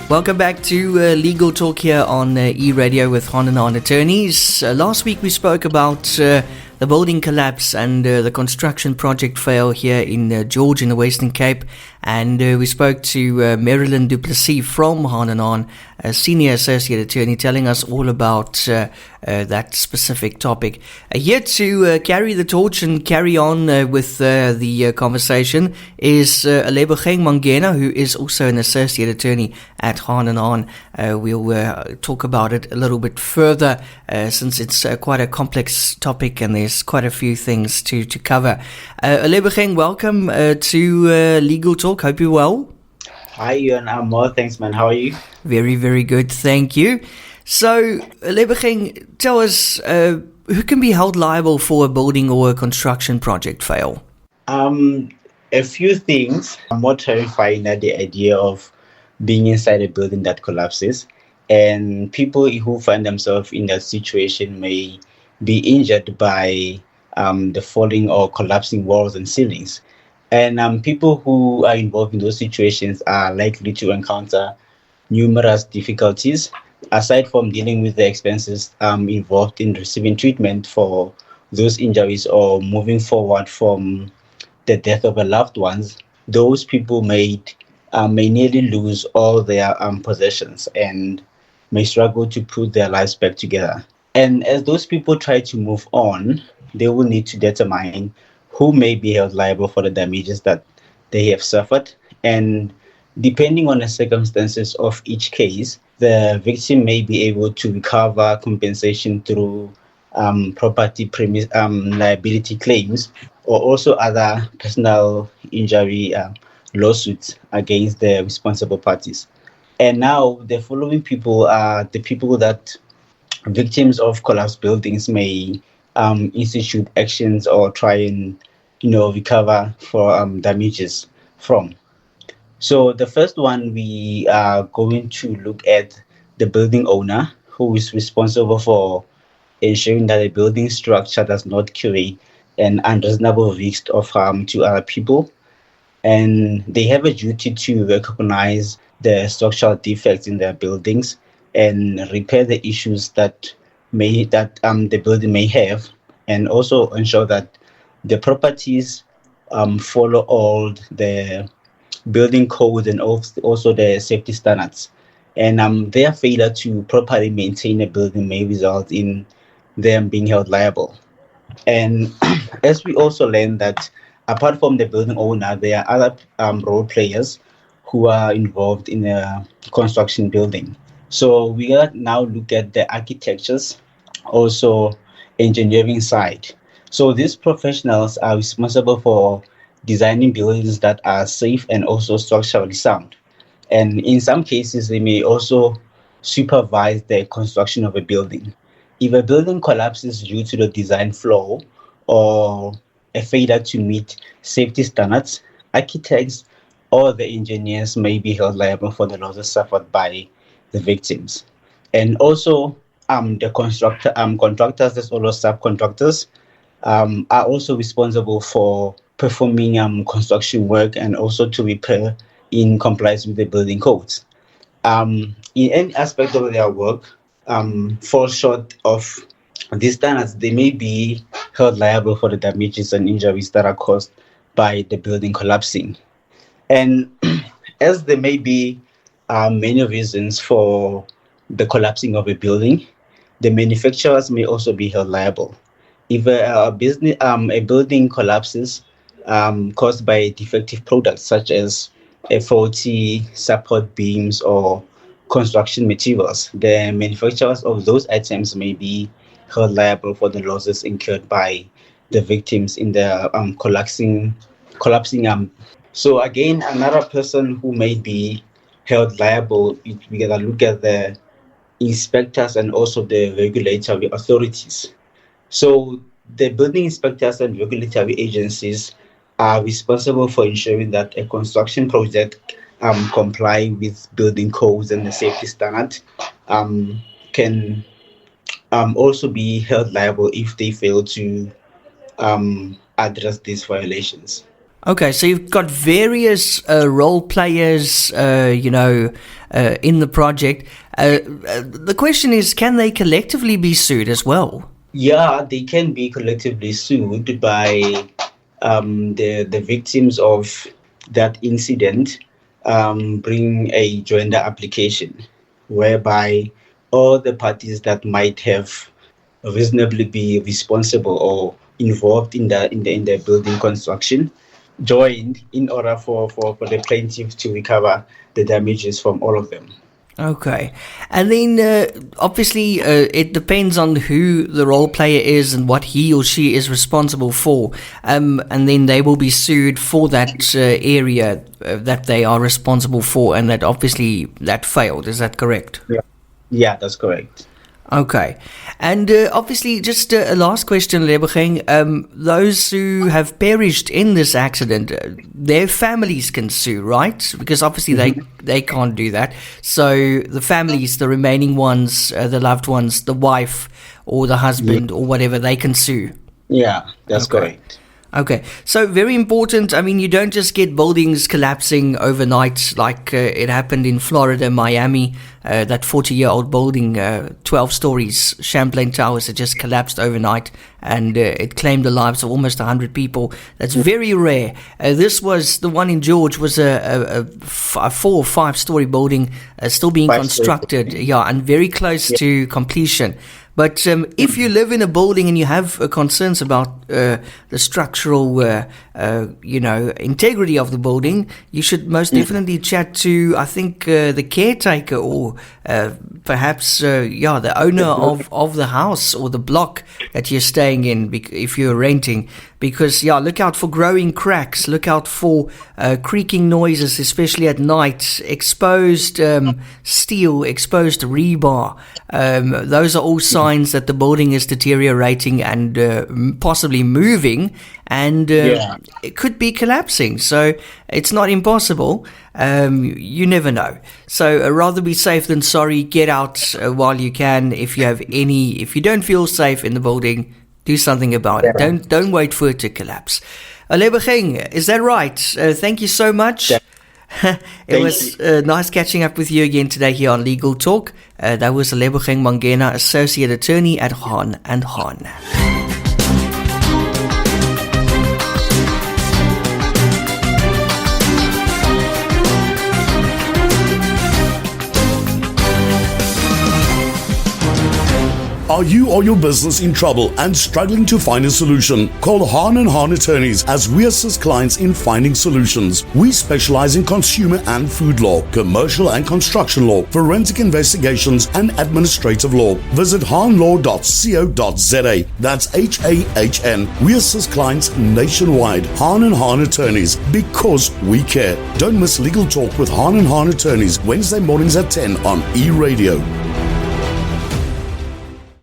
Welcome back to Legal Talk here on eRadio with Hahn Hahn Attorneys. Last week we spoke about the building collapse and the construction project fail here in George in the Western Cape. And we spoke to Merilynn Du Plessis from Hahn Hahn, a senior associate attorney, telling us all about that specific topic. Here to carry the torch and carry on with the conversation is Olebogeng Mangena, who is also an associate attorney at Hahn Hahn. We'll talk about it a little bit further since it's quite a complex topic and there's quite a few things to cover. Olebogeng, welcome to Legal Talk. Hope you're well. Hi, Ian. I'm well. Thanks, man. How are you? Very, very good. Thank you. So, Olebogeng, tell us, who can be held liable for a building or a construction project fail? A few things. More terrifying than the idea of being inside a building that collapses. And people who find themselves in that situation may be injured by the falling or collapsing walls and ceilings. And people who are involved in those situations are likely to encounter numerous difficulties, aside from dealing with the expenses involved in receiving treatment for those injuries or moving forward from the death of a loved ones. Those people may nearly lose all their possessions and may struggle to put their lives back together. And as those people try to move on, they will need to determine who may be held liable for the damages that they have suffered. And depending on the circumstances of each case, the victim may be able to recover compensation through property liability claims or also other personal injury lawsuits against the responsible parties. And now the following people are the people that victims of collapsed buildings may institute actions or try and recover for damages from. So the first one, we are going to look at the building owner, who is responsible for ensuring that the building structure does not create an unreasonable risk of harm to other people. And they have a duty to recognize the structural defects in their buildings and repair the issues that the building may have, and also ensure that the properties follow all the building codes and also the safety standards. And their failure to properly maintain a building may result in them being held liable. And as we also learned that apart from the building owner, there are other role players who are involved in a construction building. So we are now look at the architectures, also engineering side. So these professionals are responsible for designing buildings that are safe and also structurally sound. And in some cases, they may also supervise the construction of a building. If a building collapses due to the design flaw or a failure to meet safety standards, architects or the engineers may be held liable for the losses suffered by the victims. And also the contractors as well as subcontractors are also responsible for performing construction work and also to repair in compliance with the building codes. In any aspect of their work fall short of these standards, they may be held liable for the damages and injuries that are caused by the building collapsing. And as there may be many reasons for the collapsing of a building, the manufacturers may also be held liable. If a building collapses caused by defective products such as faulty support beams or construction materials, the manufacturers of those items may be held liable for the losses incurred by the victims in the collapsing. So again, another person who may be held liable, we gotta look at the inspectors and also the regulatory authorities. So the building inspectors and regulatory agencies are responsible for ensuring that a construction project comply with building codes and the safety standard, can also be held liable if they fail to address these violations. Okay, so you've got various role players, in the project. The question is, can they collectively be sued as well? Yeah, they can be collectively sued by the victims of that incident. Bring a joinder application, whereby all the parties that might have reasonably be responsible or involved in the building construction joined in order for the plaintiff to recover the damages from all of them. Okay. And then obviously it depends on who the role player is and what he or she is responsible for. And then they will be sued for that area that they are responsible for, and that obviously that failed. Is that correct? Yeah, that's correct. Okay. And obviously, just a last question, Olebogeng. Those who have perished in this accident, their families can sue, right? Because obviously they can't do that. So the families, the remaining ones, the loved ones, the wife or the husband or whatever, they can sue. Yeah, that's correct. Okay, so very important. I mean, you don't just get buildings collapsing overnight like it happened in Florida, Miami. That 40-year-old building, 12 stories, Champlain Towers, it just collapsed overnight, and it claimed the lives of almost 100 people. That's very rare. This was, the one in George was a 4 or 5 story building still being constructed, and very close to completion. But if you live in a building and you have concerns about the structural, integrity of the building, you should most definitely chat to, I think, the caretaker or perhaps, the owner of the house or the block that you're staying in if you're renting. Because, look out for growing cracks, look out for creaking noises, especially at night, exposed steel, exposed rebar. Those are all signs that the building is deteriorating and possibly moving, and it could be collapsing. So it's not impossible. You never know. So rather be safe than sorry. Get out while you can. If you don't feel safe in the building, do something about it. Don't wait for it to collapse. Olebogeng, is that right? Thank you so much. It was nice catching up with you again today here on Legal Talk. That was Olebogeng Mangena, Associate Attorney at Hahn Hahn. Are you or your business in trouble and struggling to find a solution? Call Hahn Hahn Attorneys as we assist clients in finding solutions. We specialize in consumer and food law, commercial and construction law, forensic investigations and administrative law. Visit hahnlaw.co.za. That's HAHN. We assist clients nationwide. Hahn Hahn Attorneys, because we care. Don't miss Legal Talk with Hahn Hahn Attorneys, Wednesday mornings at 10 on eRadio.